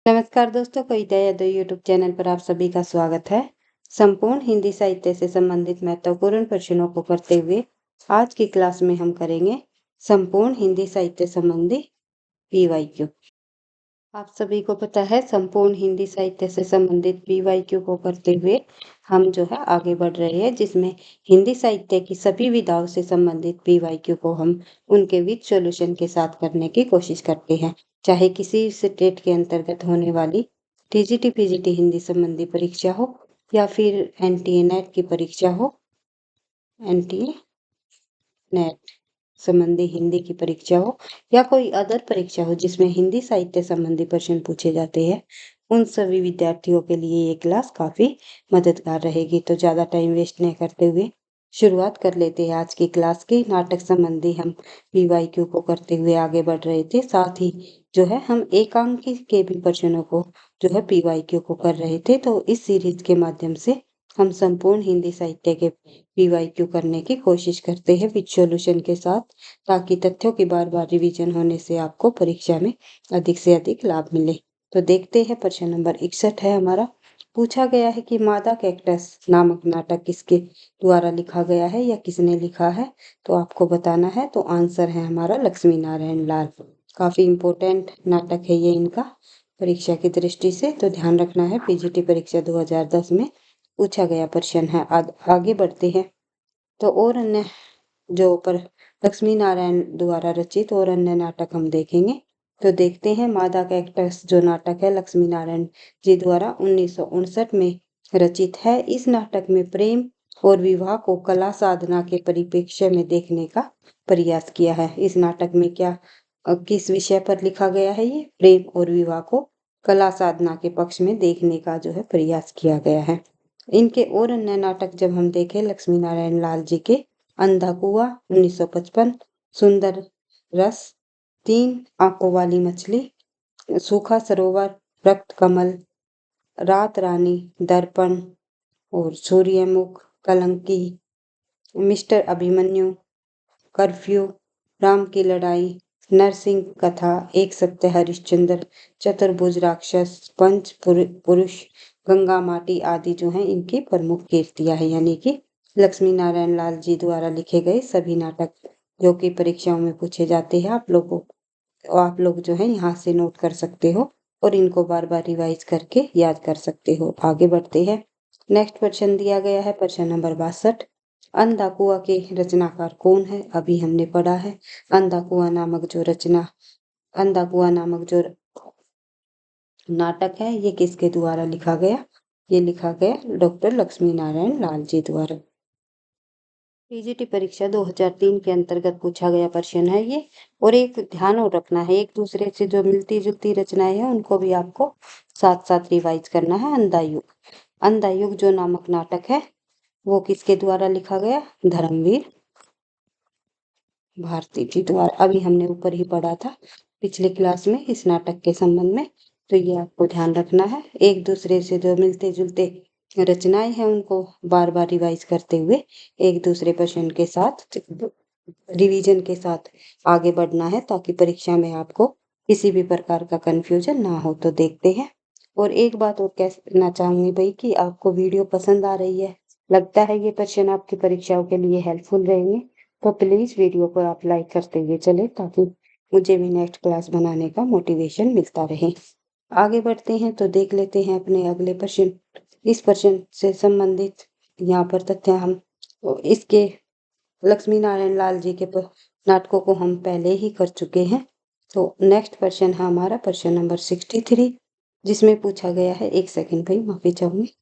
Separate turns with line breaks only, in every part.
नमस्कार दोस्तों, कविता Yadav YouTube channel पर आप सभी का स्वागत है। संपूर्ण हिंदी साहित्य से संबंधित महत्वपूर्ण प्रश्नों को करते हुए आज की क्लास में हम करेंगे संपूर्ण हिंदी साहित्य संबंधी पीवाईक्यू। आप सभी को पता है संपूर्ण हिंदी साहित्य से संबंधित पीवाईक्यू को करते हुए हम जो है आगे बढ़ रहे हैं, जिसमें हिंदी साहित्य की सभी विधाओं से संबंधित पीवाईक्यू को हम उनके विद सॉल्यूशन के साथ करने की कोशिश करते हैं। चाहे किसी स्टेट के अंतर्गत होने वाली टीजीटी पीजीटी हिंदी संबंधी परीक्षा हो या फिर एनटीए नेट की परीक्षा हो, एनटीए नेट संबंधी हिंदी की परीक्षा हो या कोई अदर परीक्षा हो जिसमें हिंदी साहित्य संबंधी प्रश्न पूछे जाते हैं, उन सभी विद्यार्थियों के लिए ये क्लास काफी मददगार रहेगी। तो ज्यादा टाइम वेस्ट नहीं करते हुए शुरुआत कर लेते हैं आज की क्लास की। नाटक संबंधी हम पीवाईक्यू को करते हुए आगे बढ़ रहे थे, साथ ही जो है हम एकांकी के भी प्रश्नों को जो है पीवाईक्यू को कर रहे थे। तो इस सीरीज के माध्यम से हम संपूर्ण हिंदी साहित्य के पीवाईक्यू करने की कोशिश करते हैं विद सॉल्यूशन के साथ, ताकि तथ्यों की बार बार रिवीजन होने से आपको परीक्षा में अधिक से अधिक लाभ मिले। तो देखते हैं, प्रश्न नंबर 61 है हमारा। पूछा गया है कि मादा कैक्टस नामक नाटक किसके द्वारा लिखा गया है या किसने लिखा है, तो आपको बताना है। तो आंसर है हमारा लक्ष्मी नारायण लाल। काफी इंपॉर्टेंट नाटक है ये इनका परीक्षा की दृष्टि से, तो ध्यान रखना है। पीजीटी परीक्षा 2010 में पूछा गया प्रश्न है। आगे बढ़ते हैं। तो और अन्य जो पर लक्ष्मी नारायण द्वारा रचित और अन्य नाटक हम देखेंगे। तो देखते हैं, मादा कैक्टस जो नाटक है लक्ष्मी नारायण जी द्वारा 1959 में रचित है। इस नाटक में प्रेम और विवाह को कला साधना के परिप्रेक्ष्य में देखने का प्रयास किया है। इस नाटक में किस विषय पर लिखा गया है? ये प्रेम और विवाह को कला साधना के पक्ष में देखने का जो है प्रयास किया गया है। इनके और अन्य नाटक जब हम देखें लक्ष्मी नारायण लाल जी के, अंधा कुआं 1955, सुंदर रस, 3 आंखों वाली मछली, सूखा सरोवर, रक्त कमल, रात रानी, दर्पण और सूर्यमुख, कलंकी, मिस्टर अभिमन्यु, कर्फ्यू, राम की लड़ाई, नरसिंह कथा, एक सत्य हरिश्चंद्र, चतुर्भुज राक्षस, पंच पुरुष, गंगा माटी आदि जो है इनकी प्रमुख कीर्तियां हैं। यानी कि लक्ष्मी नारायण लाल जी द्वारा लिखे गए सभी नाटक जो कि परीक्षाओं में पूछे जाते हैं, आप लोग जो है यहाँ से नोट कर सकते हो और इनको बार बार रिवाइज करके याद कर सकते हो। आगे बढ़ते हैं। नेक्स्ट प्रश्न दिया गया है प्रश्न नंबर 62। अंधा कुआं के रचनाकार कौन है? अभी हमने पढ़ा है। अंधा कुआं नामक जो नाटक है ये किसके द्वारा लिखा गया? ये लिखा गया डॉक्टर लक्ष्मी नारायण लाल जी द्वारा। टीजीटी परीक्षा 2003 के अंतर्गत पूछा गया प्रश्न है ये। और एक ध्यान और रखना है, एक दूसरे से जो मिलती जुलती रचनाएं हैं उनको भी आपको साथ साथ रिवाइज करना है। अंधा युग जो नामक नाटक है वो किसके द्वारा लिखा गया? धर्मवीर भारती जी द्वारा। अभी हमने ऊपर ही पढ़ा था पिछले क्लास में इस नाटक के संबंध में, तो ये आपको ध्यान रखना है। एक दूसरे से जो मिलते जुलते रचनाएं हैं उनको बार बार रिवाइज करते हुए एक दूसरे प्रश्न के साथ रिवीजन के साथ आगे बढ़ना है, ताकि परीक्षा में आपको किसी भी प्रकार का कंफ्यूजन ना हो। तो देखते हैं। और एक बात और कहना चाहूंगी भाई कि आपको वीडियो पसंद आ रही है, लगता है ये प्रश्न आपकी परीक्षाओं के लिए हेल्पफुल रहेंगे, तो प्लीज वीडियो को आप लाइक करते हुए चले, ताकि मुझे भी नेक्स्ट क्लास बनाने का मोटिवेशन मिलता रहे। आगे बढ़ते हैं तो देख लेते हैं अपने अगले प्रश्न। इस प्रश्न से संबंधित यहाँ पर तथ्य हम इसके लक्ष्मी नारायण लाल जी के नाटकों को हम पहले ही कर चुके हैं। तो नेक्स्ट प्रश्न है हमारा प्रश्न नंबर 63, जिसमें पूछा गया है, एक सेकंड भाई माफी चाहूंगी।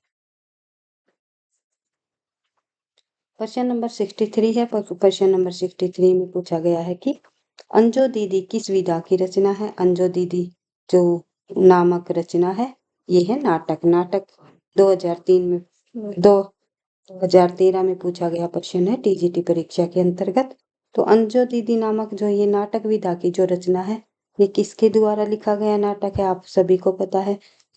प्रश्न नंबर 63 है। प्रश्न नंबर 63 में पूछा गया है कि अंजो दीदी किस विधा की रचना है? अंजो दीदी जो नामक रचना है ये है नाटक 2003 में 2013 में पूछा गया प्रश्न है टीजीटी परीक्षा के अंतर्गत। तो अंजो दीदी नामक जो ये नाटक विधा की जो रचना है ये किसके द्वारा लिखा गया नाटक है? आप सभी को पता है,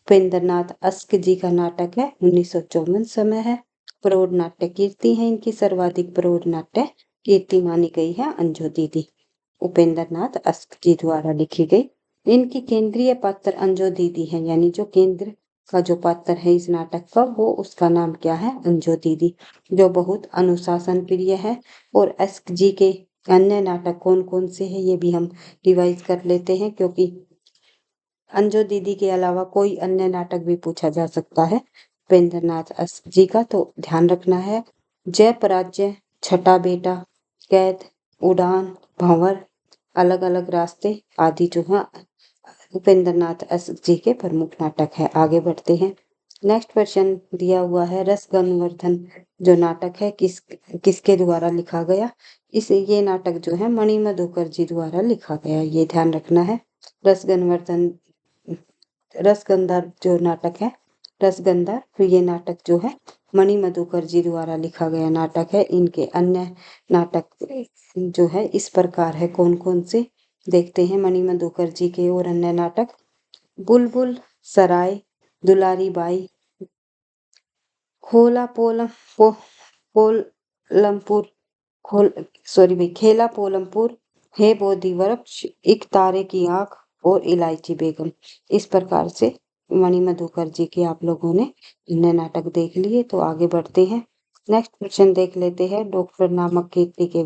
उपेंद्र नाथ अस्क जी का नाटक है। 1954 समय है। प्रौढ़ नाट्य कीर्ति है इनकी, सर्वाधिक प्रौढ़ नाट्य कीर्ति मानी गई है अंजो दीदी। उपेंद्र नाथ अस्क जी द्वारा लिखी गई इनकी केंद्रीय पात्र अंजो दीदी है, यानी जो केंद्र का जो पात्र है इस नाटक का वो उसका नाम क्या है, अंजो दीदी, जो बहुत अनुशासन प्रिय है। और एस जी के अन्य नाटक कौन कौन से हैं ये भी हम रिवाइज कर लेते हैं, क्योंकि अंजो दीदी के अलावा कोई अन्य नाटक भी पूछा जा सकता है उपेंद्र नाथ एस जी का, तो ध्यान रखना है। जय पराजय, छठा बेटा, कैद, उड़ान, भंवर, अलग अलग रास्ते आदि जो है उपेंद्र नाथ एस जी के प्रमुख नाटक है। आगे बढ़ते हैं। नेक्स्ट क्वेश्चन दिया हुआ है, रस गंवर्धन जो नाटक है किसके द्वारा लिखा गया। ये नाटक जो है मणिमय मुखर्जी द्वारा लिखा गया, ये ध्यान रखना है। रस गंवर्धन रसगंधा जो नाटक है, रसगंधा ये नाटक जो है मणिमय मुखर्जी द्वारा लिखा गया नाटक है। इनके अन्य नाटक जो है इस प्रकार है, कौन कौन से देखते हैं मणिमय मुखर्जी के और अन्य नाटक। बुलबुल सराय, दुलारी बाई, खोला पोलम पो, पोलमपुर खोल सॉरी भाई खेला पोलमपुर, हे बोधि वृक्ष, एक तारे की आंख और इलायची बेगम। इस प्रकार से मणिमय मुखर्जी के आप लोगों ने इन्हें नाटक देख लिए, तो आगे बढ़ते हैं। नेक्स्ट क्वेश्चन देख लेते हैं, डॉक्टर नामक कीर्ति के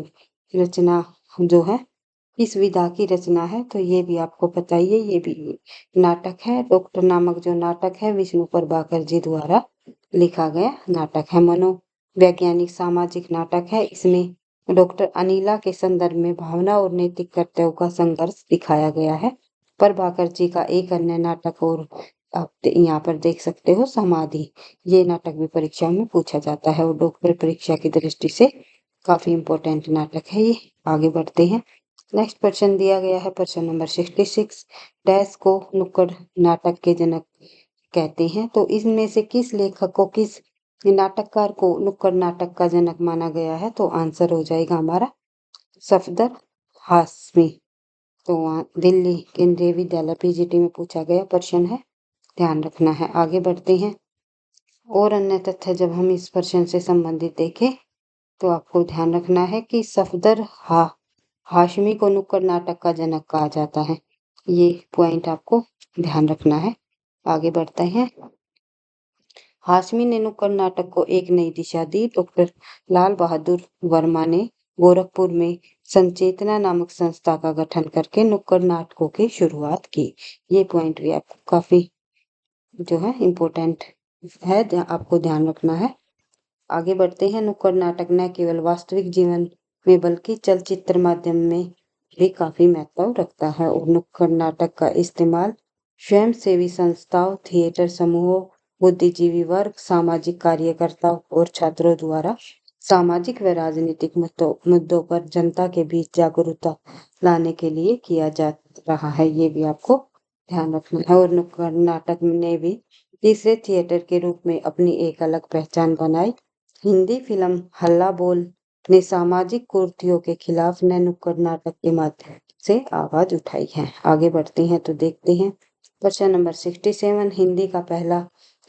रचना जो है किस विधा की रचना है, तो ये भी आपको पता ही है, ये भी नाटक है। डॉक्टर नामक जो नाटक है विष्णु प्रभाकर जी द्वारा लिखा गया नाटक है। मनोवैज्ञानिक सामाजिक नाटक है। इसमें डॉक्टर अनिला के संदर्भ में भावना और नैतिक कर्तव्यों का संघर्ष दिखाया गया है। प्रभाकर जी का एक अन्य नाटक और आप यहाँ पर देख सकते हो, समाधि, ये नाटक भी परीक्षा में पूछा जाता है और डॉक्टर परीक्षा की दृष्टि से काफी इंपॉर्टेंट नाटक है ये। आगे बढ़ते हैं। नेक्स्ट क्वेश्चन दिया गया है प्रश्न नंबर 66, डैश को नुक्कड़ नाटक के जनक कहते हैं, तो इनमें से किस लेखक को, किस नाटककार को नुक्कड़ नाटक का जनक माना गया है, तो आंसर हो जाएगा हमारा सफदर हाशमी। तो वहाँ दिल्ली केंद्रीय विद्यालय पीजीटी में पूछा गया प्रश्न है, ध्यान रखना है। आगे बढ़ते हैं। और अन्य तथ्य जब हम इस प्रश्न से संबंधित देखें तो आपको ध्यान रखना है कि सफदर हाशमी को नुक्कड़ नाटक का जनक कहा जाता है, ये पॉइंट आपको ध्यान रखना है। आगे बढ़ते हैं। हाशमी ने नुक्कड़ नाटक को एक नई दिशा दी। डॉक्टर लाल बहादुर वर्मा ने गोरखपुर में संचेतना नामक संस्था का गठन करके नुक्कड़ नाटकों की शुरुआत की, ये पॉइंट भी आपको काफी जो है इम्पोर्टेंट है, आपको ध्यान रखना है। आगे बढ़ते हैं। नुक्कड़ नाटक न केवल वास्तविक जीवन में बल्कि चलचित्र माध्यम में भी काफी महत्व रखता है और नुक्कड़ नाटक का इस्तेमाल स्वयंसेवी संस्थाओं, थिएटर समूहों, बुद्धिजीवी वर्ग, सामाजिक कार्यकर्ताओं और छात्रों द्वारा सामाजिक व राजनीतिक मुद्दों पर जनता के बीच जागरूकता लाने के लिए किया जा रहा है, ये भी आपको ध्यान रखना है। और नुक्कड़ नाटक ने भी तीसरे थिएटर के रूप में अपनी एक अलग पहचान बनाई। हिंदी फिल्म हल्ला बोल ने सामाजिक कुरीतियों के खिलाफ नए नुक्कड़ नाटक के माध्यम से आवाज उठाई है। आगे बढ़ते हैं तो देखते हैं प्रश्न नंबर 67, हिंदी का पहला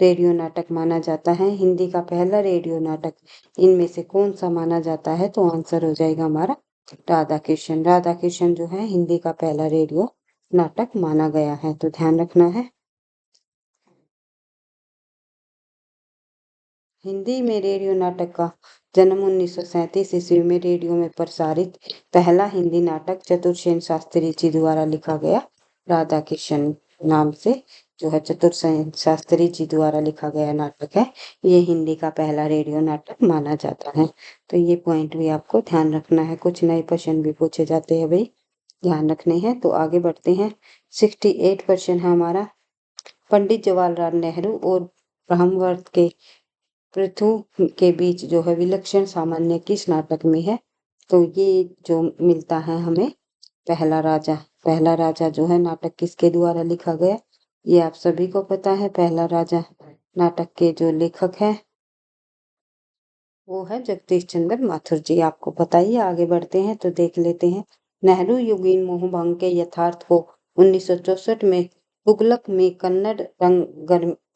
रेडियो नाटक माना जाता है। हिंदी का पहला रेडियो नाटक इनमें से कौन सा माना जाता है, तो आंसर हो जाएगा हमारा राधा कृष्ण। राधा कृष्ण जो है हिंदी का पहला रेडियो नाटक माना गया है, तो ध्यान रखना है। हिंदी में रेडियो नाटक का जन्म 1937 ईस्वी में रेडियो में प्रसारित पहला हिंदी नाटक चतुरसेन शास्त्री जी द्वारा लिखा गया राधा किशन नाम से जो है चतुरसेन शास्त्री जी द्वारा लिखा गया नाटक है, ये हिंदी का पहला रेडियो नाटक माना जाता है। तो ये पॉइंट भी आपको ध्यान रखना है, कुछ नए प्रश्न भी पूछे जाते हैं भाई, ध्यान रखने हैं। तो आगे बढ़ते हैं। 68 क्वेश्चन है हमारा, पंडित जवाहरलाल नेहरू और ब्रह्मवर्त के पृथु के बीच जो है विलक्षण सामान्य किस नाटक में है, तो ये जो मिलता है हमें पहला राजा। पहला राजा जो है नाटक किसके द्वारा लिखा गया, ये आप सभी को पता है। पहला राजा नाटक के जो लेखक है वो है जगदीश चंद्र माथुर जी, आपको पता ही है। आगे बढ़ते हैं तो देख लेते हैं। नेहरू युगीन मोहभंग के यथार्थ को 1964 में तुगलक में कन्नड़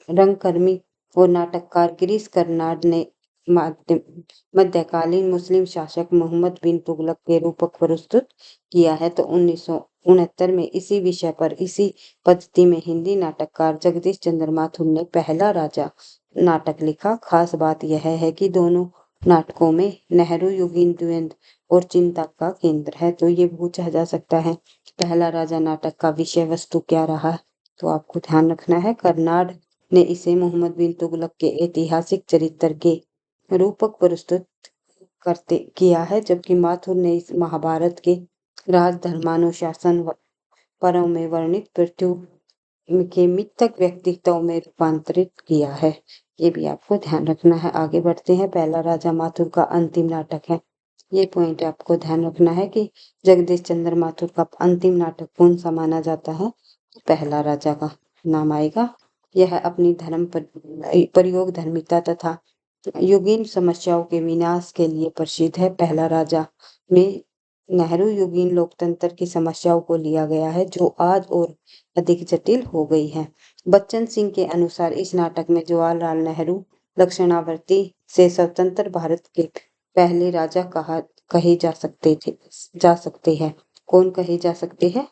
रंगकर्मी और नाटककार गिरीश कर्नाड ने माध्यम मध्यकालीन मुस्लिम शासक मोहम्मद बिन तुगलक के रूपक प्रस्तुत किया है। तो 1969 में इसी विषय पर इसी पद्धति में हिंदी नाटककार जगदीश चंद्र माथुर ने पहला राजा नाटक लिखा। खास बात यह है कि दोनों नाटकों में नेहरू युगीन द्वंद्व और चिंता का केंद्र है। तो ये पूछा जा सकता है पहला राजा नाटक का विषय वस्तु क्या रहा। तो आपको ध्यान रखना है कर्नाड ने इसे मोहम्मद बिन तुगलक के ऐतिहासिक चरित्र के रूपक प्रस्तुत करते किया है, जबकि माथुर ने इस महाभारत के राजधर्मानुशासन पर्व में वर्णित पृथ्वी के मिथक व्यक्तित्व में रूपांतरित किया है। ये भी आपको ध्यान रखना है। आगे बढ़ते हैं। पहला राजा माथुर का अंतिम नाटक है। ये पॉइंट आपको ध्यान रखना है कि जगदीश चंद्र माथुर का अंतिम नाटक कौन सा माना जाता है। पहला राजा का नाम आएगा। यह अपनी धर्म प्रयोग धर्मिता तथा युगीन समस्याओं के विनाश के लिए प्रसिद्ध है। पहला राजा में नेहरू युगीन लोकतंत्र की समस्याओं को लिया गया है, जो आज और अधिक जटिल हो गई है। बच्चन सिंह के अनुसार इस नाटक में जवाहरलाल नेहरू दक्षिणावर्ती से स्वतंत्र भारत के पहले राजा कहे जा सकते हैं। कौन कहे जा सकते हैं?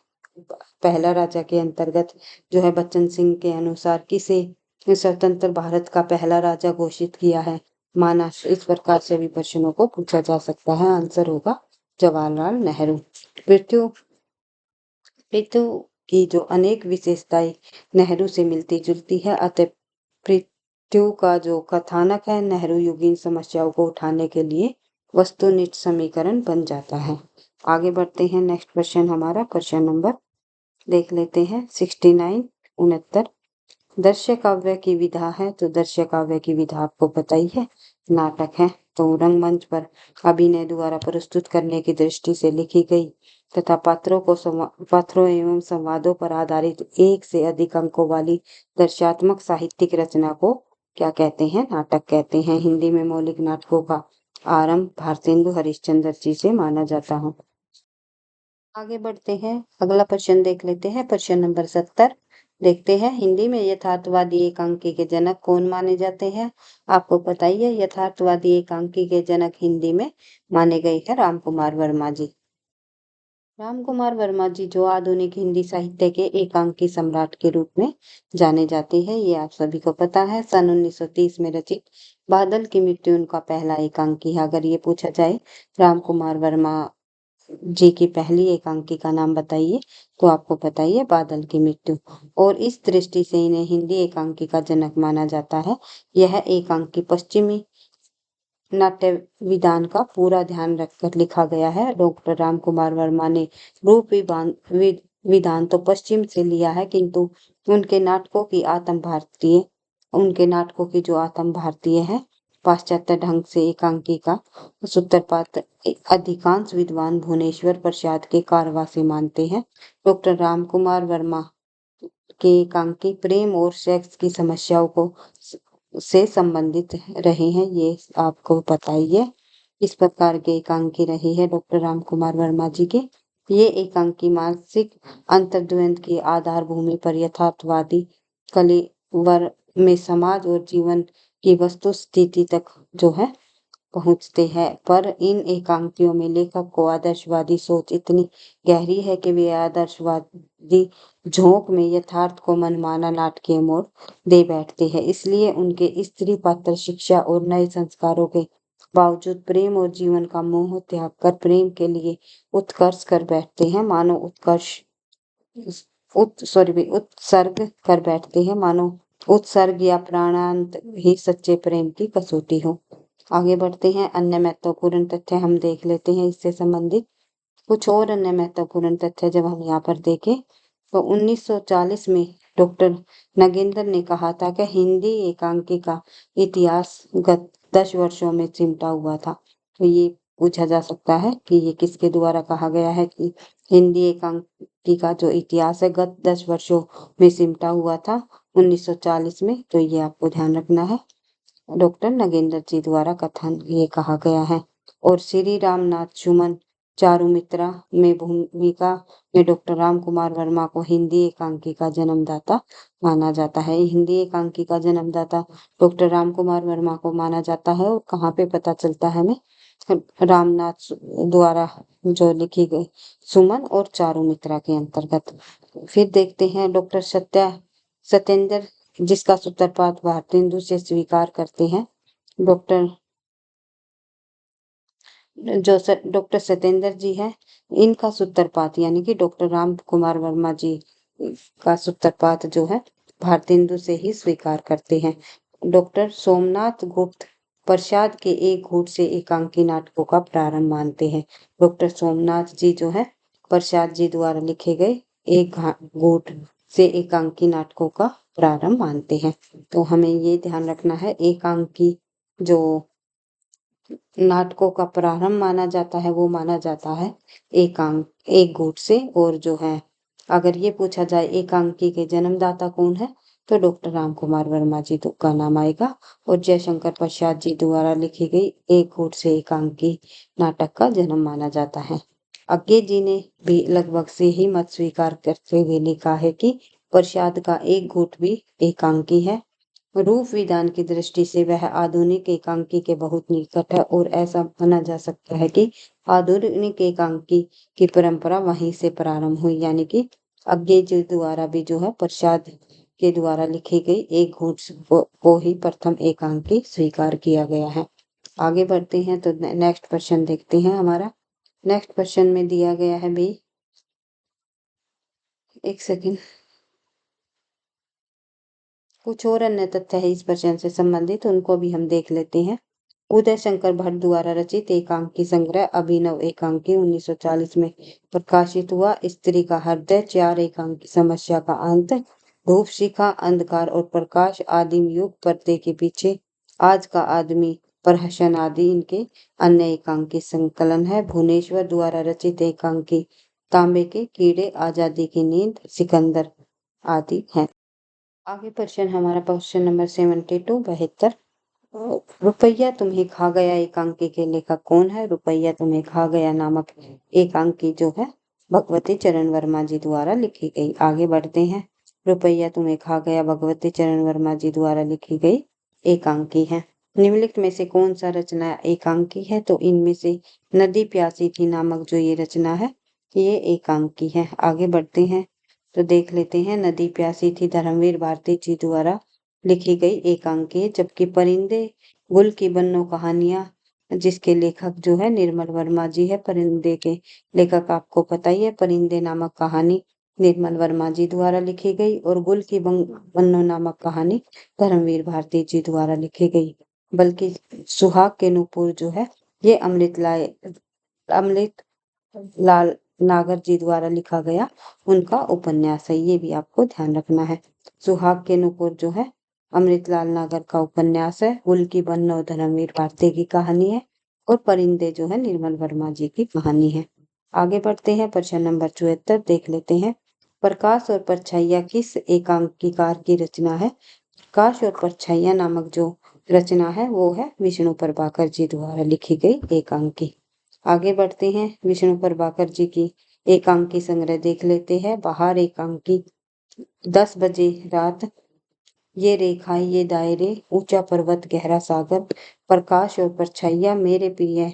पहला राजा के अंतर्गत जो है बच्चन सिंह के अनुसार किसे स्वतंत्र भारत का पहला राजा घोषित किया है। माना इस प्रकार से भी प्रश्नों को पूछा जा सकता है। आंसर होगा जवाहरलाल नेहरू। पृथ्वी की जो अनेक विशेषताएं नेहरू से मिलती जुलती है, अतः पृथ्वी का जो कथानक है नेहरू युगीन समस्याओं को उठाने के लिए वस्तुनिष्ठ समीकरण बन जाता है। आगे बढ़ते हैं। नेक्स्ट क्वेश्चन हमारा क्वेश्चन नंबर देख लेते हैं 69 दृश्य काव्य की विधा है। तो दृश्य काव्य की विधा आपको पता ही है, नाटक है तो रंगमंच पर अभिनय द्वारा प्रस्तुत करने की दृष्टि से लिखी गई तथा पात्रों एवं संवादों पर आधारित एक से अधिक अंकों वाली दर्शात्मक साहित्यिक रचना को क्या कहते हैं? नाटक कहते हैं। हिंदी में मौलिक नाटकों का आरंभ भारतेंदु हरिश्चंद्र जी से माना जाता है। आगे बढ़ते हैं। अगला प्रश्न देख लेते हैं। प्रश्न नंबर 70 देखते हैं। हिंदी में यथार्थवादी एकांकी के जनक कौन माने जाते हैं? आपको पता ही है यथार्थवादी एकांकी के जनक हिंदी में माने गए हैं राम कुमार वर्मा जी। राम कुमार वर्मा जी जो आधुनिक हिंदी साहित्य के एकांकी सम्राट के रूप में जाने जाते हैं, ये आप सभी को पता है। सन 1930 में रचित बादल की मृत्यु उनका पहला एकांकी है। अगर ये पूछा जाए राम कुमार वर्मा जी की पहली एकांकी का नाम बताइए, तो आपको बताइए बादल की मृत्यु। और इस दृष्टि से इन्हें हिंदी एकांकी का जनक माना जाता है। यह एकांकी पश्चिमी नाट्य विधान का पूरा ध्यान रखकर लिखा गया है। डॉक्टर राम कुमार वर्मा ने रूप विधान तो पश्चिम से लिया है, किंतु उनके नाटकों की जो आत्म भारतीय है, पाश्चात्य ढंग से एकांकी का सूत्रपात अधिकांश विद्वान भुवनेश्वर प्रसाद के कारवा मानते हैं। डॉक्टर राम कुमार वर्मा के एकांकी प्रेम और सेक्स की समस्याओं को से संबंधित रहे हैं, ये आपको पता ही है। इस प्रकार के एकांकी रहे हैं डॉक्टर राम कुमार वर्मा जी के। ये एकांकी मानसिक अंतर्द्वंद की आधार भूमि पर यथार्थवादी कलेवर में समाज और जीवन की वस्तु स्थिति तक जो है पहुंचते हैं। पर इन एकांकियों में लेखक को आदर्शवादी सोच इतनी गहरी है कि वे आदर्शवादी झोंक में यथार्थ को मनमाना नाटकीय मोड़ दे बैठते हैं। इसलिए उनके स्त्री पात्र शिक्षा और नए संस्कारों के बावजूद प्रेम और जीवन का मोह त्याग कर प्रेम के लिए उत्कर्ष कर बैठते हैं। उत्सर्ग कर बैठते हैं, मानो उत्सर्ग या प्राणांत ही सच्चे प्रेम की कसौटी हो। आगे बढ़ते हैं। अन्य महत्वपूर्ण तथ्य हम देख लेते हैं इससे संबंधित। कुछ और अन्य महत्वपूर्ण तथ्य जब हम यहाँ पर देखें तो 1940 में डॉक्टर नगेंद्र ने कहा था कि हिंदी एकांकी का इतिहास गत 10 वर्षों में सिमटा हुआ था। तो ये पूछा जा सकता है कि ये किसके द्वारा कहा गया है कि हिंदी एकांकी का जो इतिहास है गत 10 वर्षों में सिमटा हुआ था 1940 में। तो ये आपको ध्यान रखना है, डॉक्टर नगेंद्र जी द्वारा कथन ये कहा गया है। और श्री रामनाथ सुमन चारुमित्रा में भूमिका में डॉक्टर राम कुमार वर्मा को हिंदी एकांकी का जन्मदाता माना जाता है। हिंदी एकांकी का जन्मदाता डॉक्टर राम कुमार वर्मा को माना जाता है। और कहाँ पे पता चलता है हमें? रामनाथ द्वारा जो लिखी गई सुमन और चारुमित्रा के अंतर्गत। फिर देखते हैं डॉक्टर सत्येंद्र, जिसका सूत्रपात भारतेंदु से स्वीकार करते हैं। डॉक्टर डॉक्टर सत्येंद्र जी हैं, इनका सूत्रपात यानी कि डॉक्टर राम कुमार वर्मा जी का सूत्रपात जो है भारतेंदु से ही स्वीकार करते हैं। डॉक्टर सोमनाथ गुप्त प्रसाद के एक घूट से एकांकी नाटकों का प्रारंभ मानते हैं। डॉक्टर सोमनाथ जी जो है प्रसाद जी द्वारा लिखे गए एक घूट से एकांकी नाटकों का प्रारंभ मानते हैं। तो हमें ये ध्यान रखना है, एकांकी जो नाटकों का प्रारंभ माना जाता है वो माना जाता है एक गुट से। और जो है अगर ये पूछा जाए एकांकी के जन्मदाता कौन है, तो डॉक्टर राम कुमार वर्मा जी का नाम आएगा। और जयशंकर प्रसाद जी द्वारा लिखी गई एक गुट से एकांकी नाटक का जन्म माना जाता है। अज्ञे जी ने भी लगभग से ही मत स्वीकार करते हुए लिखा है कि प्रसाद का एक गुट भी एकांकी है। रूप विधान की दृष्टि से वह आधुनिक एकांकी के बहुत निकट है। और ऐसा माना जा सकता है कि आधुनिक एकांकी की परंपरा वहीं से प्रारंभ हुई, यानी कि अज्ञे जी द्वारा भी जो है प्रसाद के द्वारा लिखी गई एक घूट को ही प्रथम एकांकी स्वीकार किया गया है। आगे बढ़ते हैं तो नेक्स्ट क्वेश्चन देखते हैं। हमारा नेक्स्ट क्वेश्चन में दिया गया है भी, एक सेकेंड, कुछ और अन्य तथ्य है इस प्रश्न से संबंधित, उनको भी हम देख लेते हैं। उदय शंकर भट्ट द्वारा रचित एकांकी संग्रह अभिनव एकांकी 1940 में प्रकाशित हुआ। स्त्री का हृदय, चार एकांकी, समस्या का अंत, धूप शिखा, अंधकार और प्रकाश, आदिम युग, पर्दे के पीछे, आज का आदमी, प्रहसन आदि इनके अन्य एकांकी संकलन है। भुवनेश्वर द्वारा रचित एकांकी तांबे के कीड़े, आजादी की नींद, सिकंदर आदि हैं। आगे प्रश्न हमारा क्वेश्चन नंबर 72 72। रुपया तुम्हें खा गया एकांकी के लेखक कौन है? रुपया तुम्हें खा गया नामक एकांकी जो है भगवती चरण वर्मा जी द्वारा लिखी गई। आगे बढ़ते हैं। रुपया तुम्हें खा गया भगवती चरण वर्मा जी द्वारा लिखी गई एकांकी है। निम्नलिखित में से कौन सा रचना एकांकी है? तो इनमें से नदी प्यासी थी नामक जो ये रचना है ये एकांकी है। आगे बढ़ते हैं तो देख लेते हैं। नदी प्यासी थी धर्मवीर भारती जी द्वारा लिखी गई एकांकी है। जबकि परिंदे गुल की बन्नो कहानियां जिसके लेखक जो है निर्मल वर्मा जी है। परिंदे के लेखक आपको पता ही है, परिंदे नामक कहानी निर्मल वर्मा जी द्वारा लिखी गई और गुल की बन्नो नामक कहानी धर्मवीर भारती जी द्वारा लिखी गई। बल्कि सुहाग के नूपुर जो है ये अमृत लाल नागर जी द्वारा लिखा गया उनका उपन्यास है। ये भी आपको ध्यान रखना है। सुहाग के नूपुर जो है अमृतलाल नागर का उपन्यास है। गुल की बन्नो धर्मवीर भारती की कहानी है। और परिंदे जो है निर्मल वर्मा जी की कहानी है। आगे बढ़ते हैं। प्रश्न नंबर 74 देख लेते हैं। प्रकाश और परछाइयां किस एकांकीकार की रचना है? प्रकाश और परछाइयां नामक जो रचना है वो है विष्णु प्रभाकर जी द्वारा लिखी गई एकांकी। आगे बढ़ते हैं। विष्णु प्रभाकर जी की एकांकी संग्रह देख लेते हैं। बाहर एकांकी, 10 बजे रात, ये रेखाएं ये दायरे, ऊंचा पर्वत गहरा सागर, प्रकाश और परछाइयां, मेरे प्रिय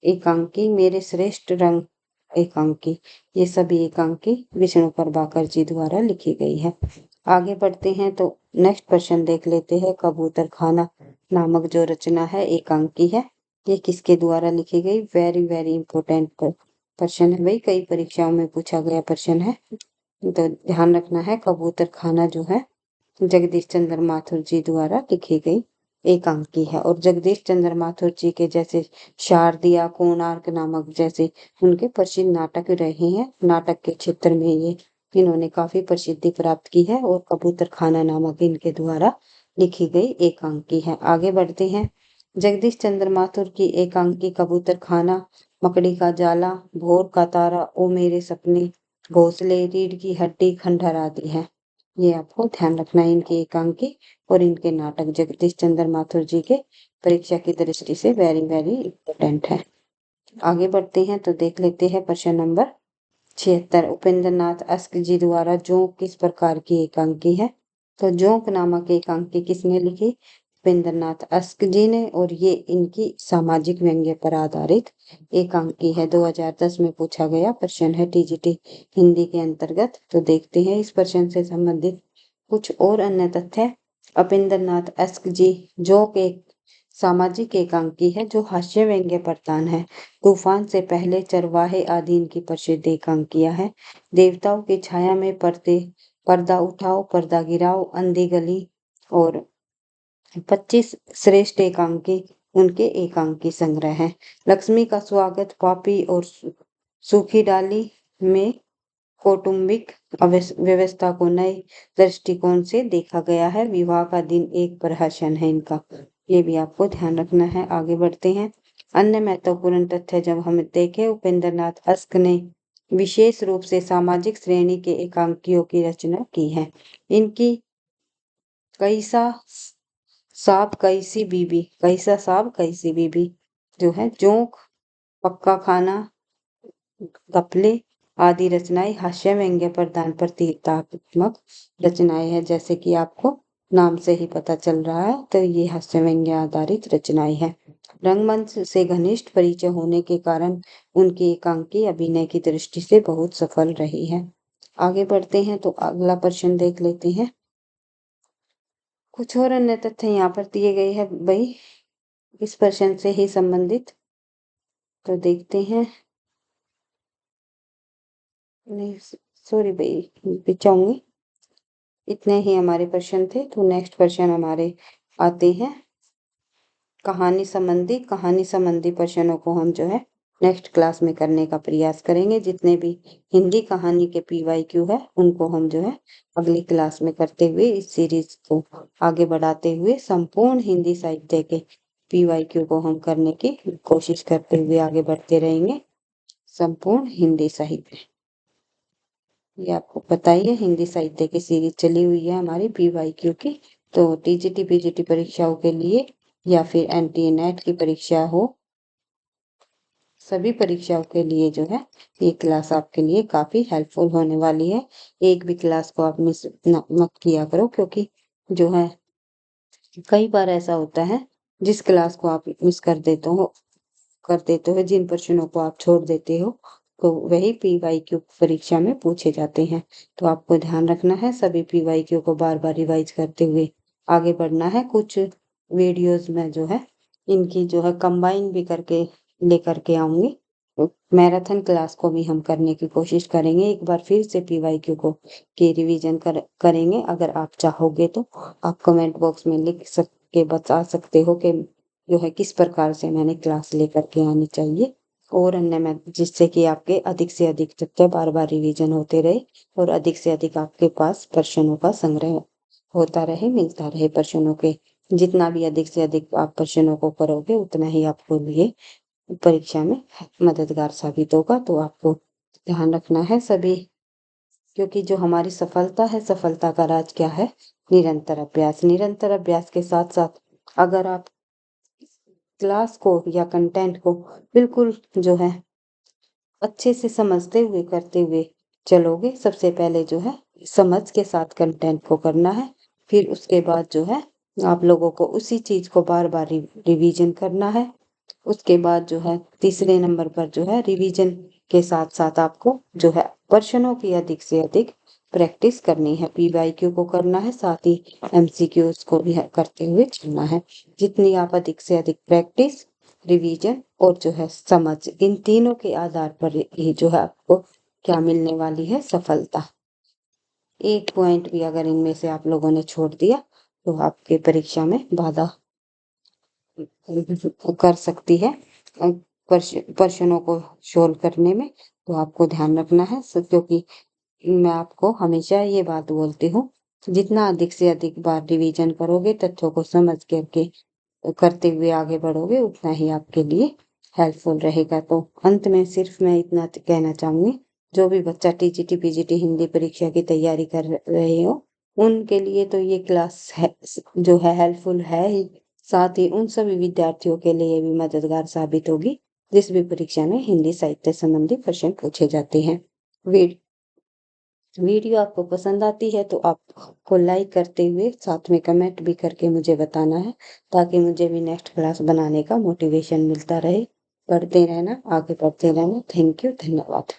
एकांकी, मेरे श्रेष्ठ रंग एकांकी, ये सभी एकांकी विष्णु प्रभाकर जी द्वारा लिखी गई है। आगे बढ़ते हैं तो नेक्स्ट क्वेश्चन देख लेते हैं। कबूतर खाना नामक जो रचना है एकांकी है, ये किसके द्वारा लिखी गई? वेरी वेरी इंपॉर्टेंट प्रश्न है भाई, कई परीक्षाओं में पूछा गया प्रश्न है, तो ध्यान रखना है। कबूतर खाना जो है जगदीश चंद्र माथुर जी द्वारा लिखी गई एकांकी है। और जगदीश चंद्र माथुर जी के जैसे शारदिया, कोणार्क नामक जैसे उनके प्रसिद्ध नाटक रहे हैं। नाटक के क्षेत्र में ये इन्होंने काफी प्रसिद्धि प्राप्त की है। और कबूतर खाना नामक इनके द्वारा लिखी गई एकांकी है। आगे बढ़ते हैं। जगदीश चंद्र माथुर की एकांकी कबूतर खाना, मकड़ी का जाला, भोर का तारा, ओ मेरे सपने, घोंसले, रीढ़ की हड्डी, खंडहर आदि है। ये आपको ध्यान रखना है। इनकी एकांकी और इनके नाटक जगदीश चंद्र माथुर जी के परीक्षा की दृष्टि से वेरी वेरी इंपॉर्टेंट है। आगे बढ़ते हैं तो देख लेते हैं प्रश्न नंबर 76। उपेंद्र नाथ अस्क जी द्वारा जोंक किस प्रकार की एकांकी है? तो जोंक नामक एकांकी किसने लिखी? उपेंद्र नाथ अस्क जी ने, और ये इनकी सामाजिक व्यंग्य पर आधारित एकांकी है। 2010 में पूछा गया प्रश्न है टीजीटी हिंदी के अंतर्गत। तो देखते हैं इस प्रश्न से संबंधित कुछ और अन्य तथ्य। उपेंद्र नाथ अस्क जी जोंक एक सामाजिक एकांकी है जो हास्य व्यंग्य प्रधान है। तूफान से पहले, चरवाहे आदि इनकी प्रसिद्ध एकांकियां हैं। देवताओं की छाया में पर्दा उठाओ, पर्दा गिराओ, अंधी गली और 25 श्रेष्ठ एकांकी उनके एकांकी संग्रह हैं। लक्ष्मी का स्वागत, पापी और सूखी डाली में कौटुंबिक व्यवस्था को नए दृष्टिकोण से देखा गया है। विवाह का दिन एक प्रहसन है इनका, ये भी आपको ध्यान रखना है। आगे बढ़ते हैं। अन्य महत्वपूर्ण तथ्य जब हम देखें, उपेंद्र नाथ अस्क ने विशेष रूप से सामाजिक श्रेणी के एकांकियों की रचना की है। इनकी कैसा साहब कैसी बीबी जो है, जोंक, पक्का खाना, घपले आदि रचनाएं हास्य व्यंग्य प्रधान प्रतीकात्मक रचनाएं हैं। जैसे कि आपको नाम से ही पता चल रहा है, तो ये हास्य व्यंग्य आधारित रचनाएं हैं। रंगमंच से घनिष्ठ परिचय होने के कारण उनकी एकांकी अभिनय की दृष्टि से बहुत सफल रही है। आगे बढ़ते हैं तो अगला प्रश्न देख लेते हैं। कुछ और अन्य तथ्य यहाँ पर दिए गए हैं भाई इस प्रश्न से ही संबंधित। तो देखते हैं। नहीं, सॉरी भाई, बिचाऊंगी। इतने ही हमारे प्रश्न थे। तो नेक्स्ट प्रश्न हमारे आते हैं कहानी संबंधी प्रश्नों को हम जो है नेक्स्ट क्लास में करने का प्रयास करेंगे। जितने भी हिंदी कहानी के पीवाईक्यू है उनको हम जो है अगली क्लास में करते हुए इस सीरीज को आगे बढ़ाते हुए संपूर्ण हिंदी साहित्य के पीवाईक्यू को हम करने की कोशिश करते हुए आगे बढ़ते रहेंगे। संपूर्ण हिंदी साहित्य, ये आपको पता ही है, हिंदी साहित्य की सीरीज चली हुई है हमारी पीवाईक्यू की। तो टीजीटी पीजीटी परीक्षाओं के लिए या फिर एनटीए नेट की परीक्षा हो, सभी परीक्षाओं के लिए जो है ये क्लास आपके लिए काफी हेल्पफुल होने वाली है। एक भी क्लास को आप मिस मत किया करो, क्योंकि जो है कई बार ऐसा होता है जिस क्लास को आप मिस कर देते हो, जिन प्रश्नों को आप छोड़ देते हो, तो वही पीवाईक्यू परीक्षा में पूछे जाते हैं। तो आपको ध्यान रखना है, सभी पीवाईक्यू को बार बार रिवाइज करते हुए आगे बढ़ना है। कुछ वीडियोस में जो है इनकी जो है कंबाइन भी करके लेकर के आऊंगी। मैराथन क्लास को भी हम करने की कोशिश करेंगे। एक बार फिर से पीवाईक्यू को की रिवीजन करेंगे। अगर आप चाहोगे तो आप कमेंट बॉक्स में लिख के बता सकते हो कि जो है किस प्रकार से मैंने क्लास लेकर के आनी चाहिए, और अन्य में जिससे कि आपके अधिक से अधिक तथ्य बार बार रिवीजन होते रहे और अधिक से अधिक आपके पास प्रश्नों का संग्रह होता रहे, मिलता रहे प्रश्नों के। जितना भी अधिक से अधिक आप प्रश्नों को करोगे उतना ही आपको लिए परीक्षा में मददगार साबित होगा। तो आपको ध्यान रखना है सभी, क्योंकि जो हमारी सफलता है, सफलता का राज क्या है? निरंतर अभ्यास। निरंतर अभ्यास के साथ साथ अगर आप क्लास को या कंटेंट को बिल्कुल जो है अच्छे से समझते हुए करते हुए चलोगे, सबसे पहले जो है समझ के साथ कंटेंट को करना है। फिर उसके बाद जो है आप लोगों को उसी चीज को बार बार रिवीजन करना है। उसके बाद जो है तीसरे नंबर पर जो है रिवीजन के साथ साथ आपको जो है प्रश्नों की अधिक से अधिक प्रैक्टिस करनी है। पीवाईक्यू को करना है, साथ ही एमसीक्यूज को भी करते हुए चलना है। जितनी आप अधिक से अधिक प्रैक्टिस, रिवीजन और जो है समझ, इन तीनों के आधार पर ही जो है आपको क्या मिलने वाली है? सफलता। एक पॉइंट भी अगर इनमें से आप लोगों ने छोड़ दिया तो आपके परीक्षा में बाधा कर सकती है प्रश्नों को सोल्व करने में। तो आपको ध्यान रखना है, क्योंकि मैं आपको हमेशा ये बात बोलती हूँ, जितना अधिक से अधिक बार रिवीजन करोगे, तथ्यों को समझ करके करते हुए आगे बढ़ोगे, उतना ही आपके लिए हेल्पफुल रहेगा। तो अंत में सिर्फ मैं इतना कहना चाहूंगी, जो भी बच्चा टीजीटी पीजीटी हिंदी परीक्षा की तैयारी कर रहे हो, उनके लिए तो ये क्लास है जो है हेल्पफुल है ही, साथ ही उन सभी विद्यार्थियों के लिए भी मददगार साबित होगी जिस भी परीक्षा में हिंदी साहित्य संबंधी प्रश्न पूछे जाते हैं। वीडियो आपको पसंद आती है तो आपको लाइक करते हुए साथ में कमेंट भी करके मुझे बताना है, ताकि मुझे भी नेक्स्ट क्लास बनाने का मोटिवेशन मिलता रहे। पढ़ते रहना, आगे बढ़ते रहना। थैंक यू, धन्यवाद।